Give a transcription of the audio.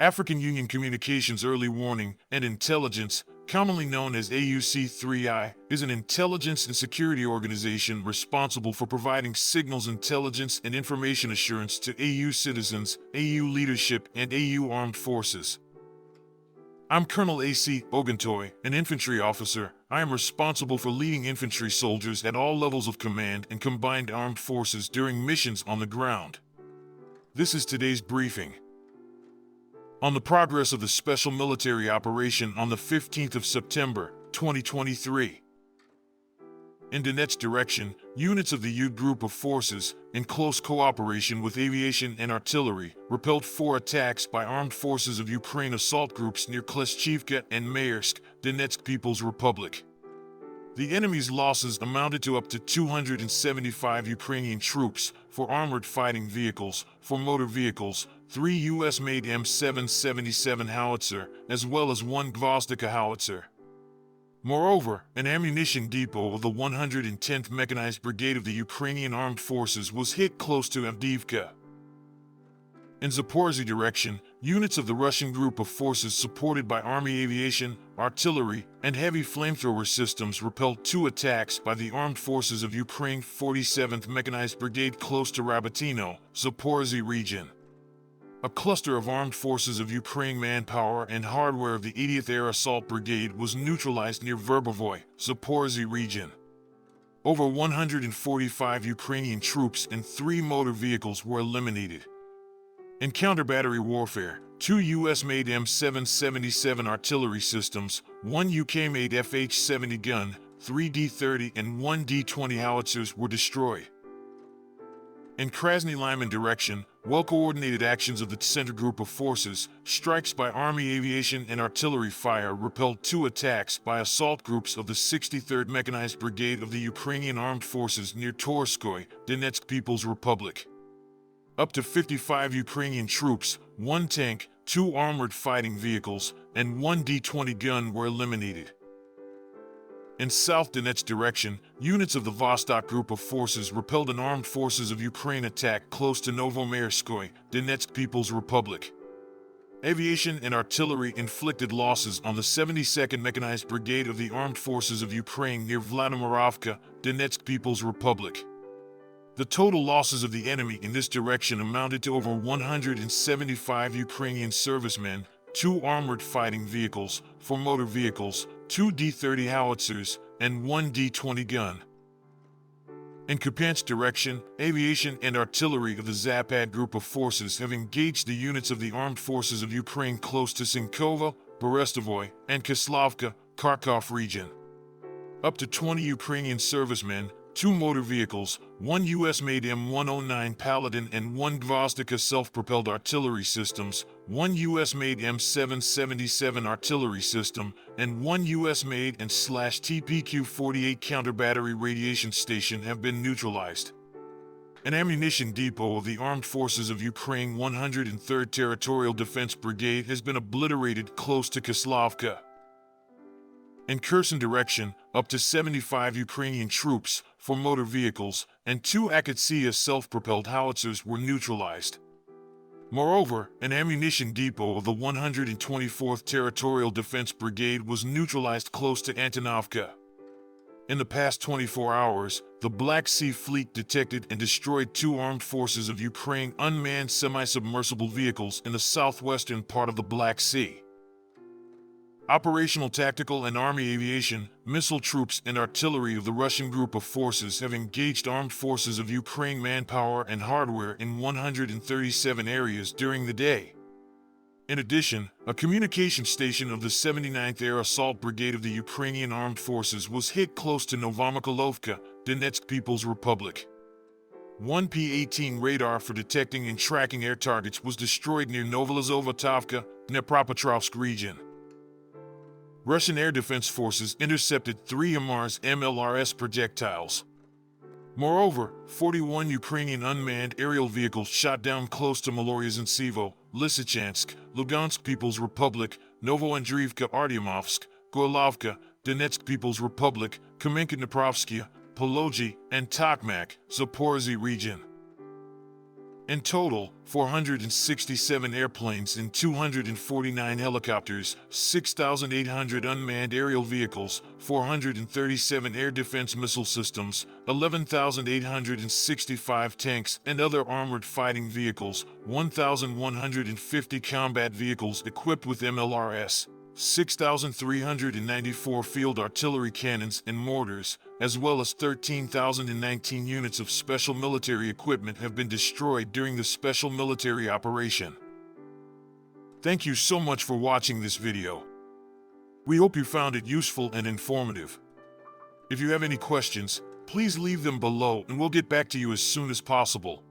African Union Communications Early Warning and Intelligence, commonly known as AUC3I, is an intelligence and security organization responsible for providing signals intelligence and information assurance to AU citizens, AU leadership, and AU armed forces. I'm Colonel A.C. Oguntoye, an infantry officer. I am responsible for leading infantry soldiers at all levels of command and combined armed forces during missions on the ground. This is today's briefing. On the progress of the special military operation on the 15th of September, 2023. In Donetsk direction, units of the U group of forces, in close cooperation with aviation and artillery, repelled 4 attacks by armed forces of Ukraine assault groups near Kleshchivka and Maersk, Donetsk People's Republic. The enemy's losses amounted to up to 275 Ukrainian troops, 4 armored fighting vehicles, 4 motor vehicles, 3 U.S.-made M777 howitzer, as well as 1 Gvozdika howitzer. Moreover, an ammunition depot of the 110th Mechanized Brigade of the Ukrainian Armed Forces was hit close to Avdiivka. In Zaporizhzhia direction, units of the Russian group of forces supported by Army aviation, artillery, and heavy flamethrower systems repelled 2 attacks by the armed forces of Ukraine 47th Mechanized Brigade close to Rabotino, Zaporizhzhia region. A cluster of armed forces of Ukraine manpower and hardware of the 80th Air Assault Brigade was neutralized near Verbovoy, Zaporizhzhia region. Over 145 Ukrainian troops and 3 motor vehicles were eliminated. In counter-battery warfare, 2 U.S.-made M777 artillery systems, 1 UK-made FH-70 gun, 3 D-30 and 1 D-20 howitzers were destroyed. In Krasny Lyman direction, well-coordinated actions of the center group of forces, strikes by Army aviation and artillery fire repelled 2 attacks by assault groups of the 63rd Mechanized Brigade of the Ukrainian Armed Forces near Torskoy, Donetsk People's Republic. Up to 55 Ukrainian troops, 1 tank, 2 armored fighting vehicles, and 1 D-20 gun were eliminated. In South Donetsk direction, units of the Vostok group of forces repelled an armed forces of Ukraine attack close to Novomerskoy, Donetsk People's Republic. Aviation and artillery inflicted losses on the 72nd Mechanized Brigade of the Armed Forces of Ukraine near Vladimirovka, Donetsk People's Republic. The total losses of the enemy in this direction amounted to over 175 Ukrainian servicemen, 2 armored fighting vehicles, 4 motor vehicles, 2 D-30 howitzers, and 1 D-20 gun. In Kupiansk direction, aviation and artillery of the Zapad group of forces have engaged the units of the armed forces of Ukraine close to Sinkovo, Berestovoy, and Kislavka, Kharkov region. Up to 20 Ukrainian servicemen, 2 motor vehicles, 1 U.S.-made M109 Paladin and 1 Gvozdika self-propelled artillery systems, 1 U.S.-made M777 artillery system, and 1 U.S.-made and /TPQ-48 counter-battery radiation station have been neutralized. An ammunition depot of the Armed Forces of Ukraine 103rd Territorial Defense Brigade has been obliterated close to Kislavka. In Kherson direction, up to 75 Ukrainian troops, 4 motor vehicles, and 2 Akatsia self-propelled howitzers were neutralized. Moreover, an ammunition depot of the 124th Territorial Defense Brigade was neutralized close to Antonovka. In the past 24 hours, the Black Sea Fleet detected and destroyed 2 armed forces of Ukraine unmanned semi-submersible vehicles in the southwestern part of the Black Sea. Operational tactical and Army aviation, missile troops and artillery of the Russian group of forces have engaged armed forces of Ukraine manpower and hardware in 137 areas during the day. In addition, a communication station of the 79th Air Assault Brigade of the Ukrainian Armed Forces was hit close to Novomykolovka, Donetsk People's Republic. 1 P-18 radar for detecting and tracking air targets was destroyed near Novolizovatavka, Dnepropetrovsk region. Russian Air Defense Forces intercepted 3 HIMARS MLRS projectiles. Moreover, 41 Ukrainian unmanned aerial vehicles shot down close to Maloryazhentsivo, Lysychansk, Lugansk People's Republic, Novoandriivka Artyomovsk, Gorlovka, Donetsk People's Republic, Kamenka-Dneprovskaya, Polozhy, and Tokmak, Zaporizhzhia region. In total, 467 airplanes and 249 helicopters, 6,800 unmanned aerial vehicles, 437 air defense missile systems, 11,865 tanks and other armored fighting vehicles, 1,150 combat vehicles equipped with MLRS, 6,394 field artillery cannons and mortars, as well as 13,019 units of special military equipment have been destroyed during the special military operation. Thank you so much for watching this video. We hope you found it useful and informative. If you have any questions, please leave them below and we'll get back to you as soon as possible.